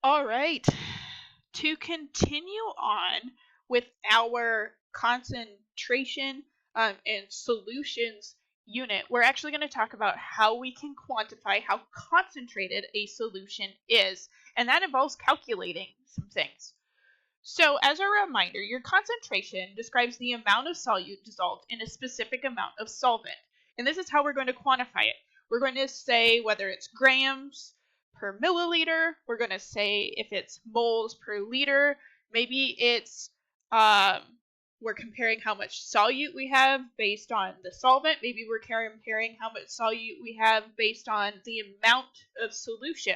All right. To continue on with our concentration and solutions unit, we're actually going to talk about how we can quantify how concentrated a solution is, and that involves calculating some things. So as a reminder, your concentration describes the amount of solute dissolved in a specific amount of solvent, and this is how we're going to quantify it. We're going to say whether it's grams per milliliter, we're going to say if it's moles per liter, maybe it's we're comparing how much solute we have based on the solvent, maybe we're comparing how much solute we have based on the amount of solution.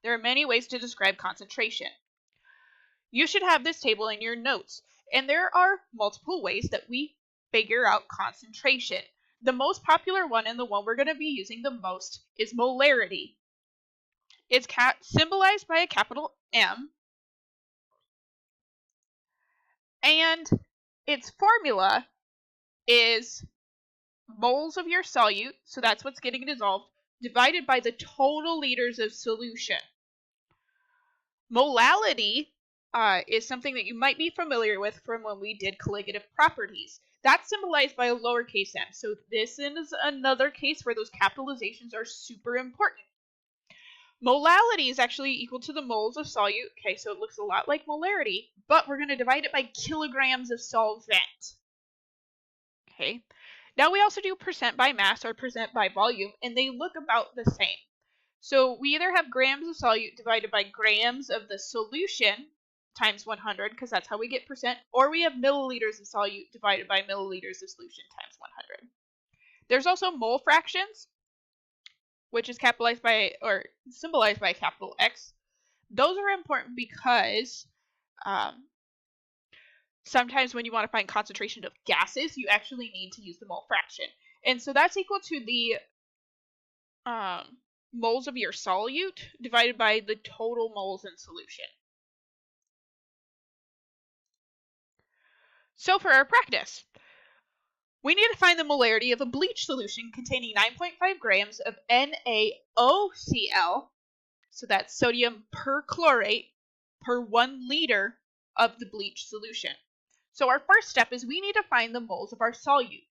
There are many ways to describe concentration. You should have this table in your notes, and there are multiple ways that we figure out concentration. The most popular one, and the one we're going to be using the most, is molarity. It's symbolized by a capital M, and its formula is moles of your solute, so that's what's getting dissolved, divided by the total liters of solution. Molality is something that you might be familiar with from when we did colligative properties. That's symbolized by a lowercase m. So this is another case where those capitalizations are super important. Molality is actually equal to the moles of solute. Okay, so it looks a lot like molarity, but we're going to divide it by kilograms of solvent. Okay, now we also do percent by mass or percent by volume, and they look about the same. So we either have grams of solute divided by grams of the solution times 100, because that's how we get percent, or we have milliliters of solute divided by milliliters of solution times 100. There's also mole fractions, which is capitalized by, or symbolized by a capital X. Those are important because sometimes when you want to find concentration of gases, you actually need to use the mole fraction. And so that's equal to the moles of your solute divided by the total moles in solution. So for our practice, we need to find the molarity of a bleach solution containing 9.5 grams of NaOCl, so that's sodium perchlorate, per 1 liter of the bleach solution. So our first step is we need to find the moles of our solute.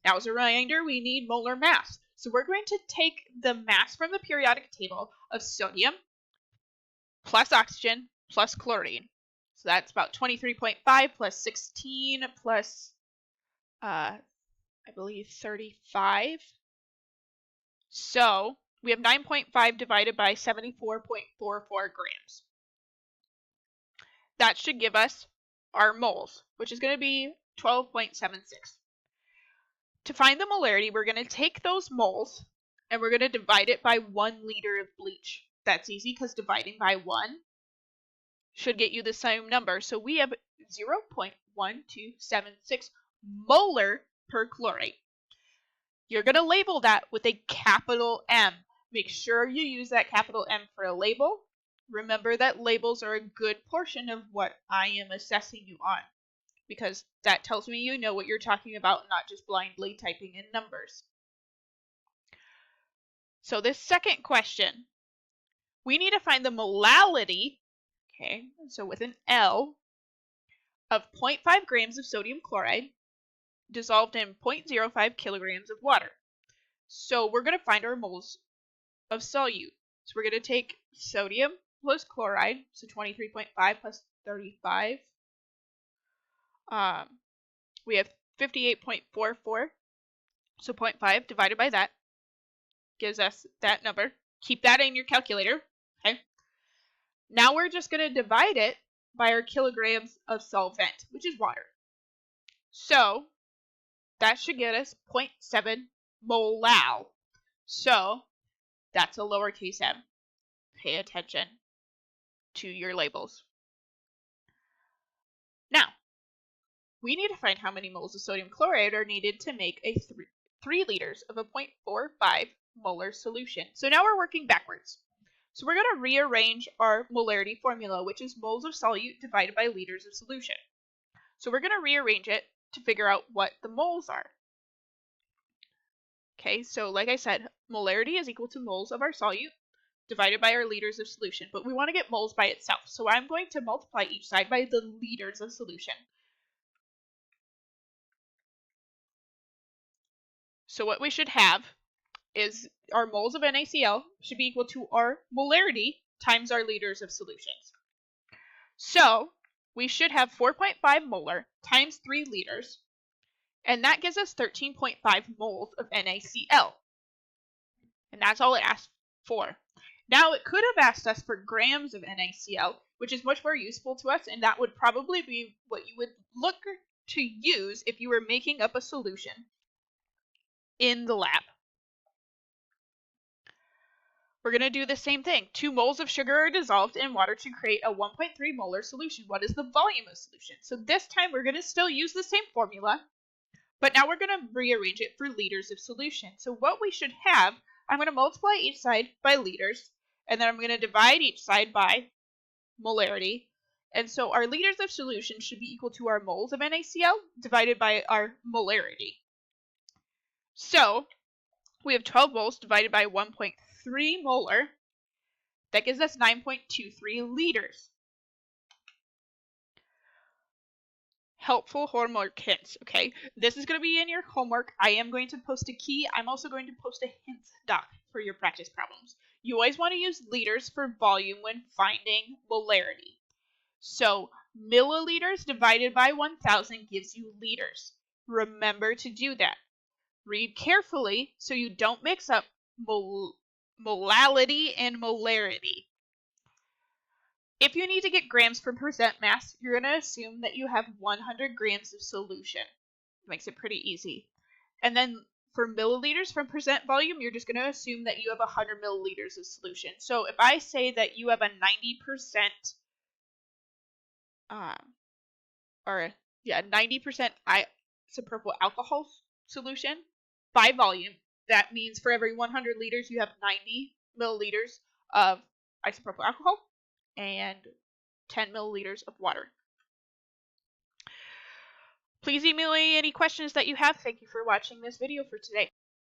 Now as a reminder, we need molar mass. So we're going to take the mass from the periodic table of sodium plus oxygen plus chlorine. So that's about 23.5 plus 16 plus, I believe, 35. So we have 9.5 divided by 74.44 grams. That should give us our moles, which is going to be 12.76. To find the molarity, we're going to take those moles and we're going to divide it by 1 liter of bleach. That's easy because dividing by 1 should get you the same number. So we have 0.1276 molar perchlorate. You're going to label that with a capital M. Make sure you use that capital M for a label. Remember that labels are a good portion of what I am assessing you on, because that tells me you know what you're talking about, not just blindly typing in numbers. So this second question, we need to find the molality, okay, so with an L, of 0.5 grams of sodium chloride dissolved in 0.05 kilograms of water. So we're going to find our moles of solute. So we're going to take sodium plus chloride, so 23.5 plus 35. We have 58.44, so 0.5 divided by that gives us that number. Keep that in your calculator, okay? Now we're just going to divide it by our kilograms of solvent, which is water. So that should get us 0.7 molal. So that's a lowercase m. Pay attention to your labels. Now, we need to find how many moles of sodium chloride are needed to make a 3 liters of a 0.45 molar solution. So now we're working backwards. So we're going to rearrange our molarity formula, which is moles of solute divided by liters of solution. So we're going to rearrange it to figure out what the moles are. Okay, so like I said, molarity is equal to moles of our solute divided by our liters of solution, but we want to get moles by itself. So I'm going to multiply each side by the liters of solution. So what we should have is our moles of NaCl should be equal to our molarity times our liters of solutions. So we should have 4.5 molar times 3 liters, and that gives us 13.5 moles of NaCl. And that's all it asked for. Now, it could have asked us for grams of NaCl, which is much more useful to us, and that would probably be what you would look to use if you were making up a solution in the lab. We're going to do the same thing. 2 moles of sugar are dissolved in water to create a 1.3 molar solution. What is the volume of solution? So this time we're going to still use the same formula, but now we're going to rearrange it for liters of solution. So what we should have, I'm going to multiply each side by liters, and then I'm going to divide each side by molarity. And so our liters of solution should be equal to our moles of NaCl divided by our molarity. So we have 12 moles divided by 1.3 molar. That gives us 9.23 liters. Helpful homework hints, okay? This is going to be in your homework. I am going to post a key. I'm also going to post a hints doc for your practice problems. You always want to use liters for volume when finding molarity. So milliliters divided by 1,000 gives you liters. Remember to do that. Read carefully so you don't mix up molality and molarity. If you need to get grams per percent mass, you're going to assume that you have 100 grams of solution. It makes it pretty easy. And then for milliliters from percent volume, you're just going to assume that you have 100 milliliters of solution. So if I say that you have a 90% 90% isopropyl alcohol solution by volume, that means for every 100 liters you have 90 milliliters of isopropyl alcohol and 10 milliliters of water. Please email me any questions that you have. Thank you for watching this video for today.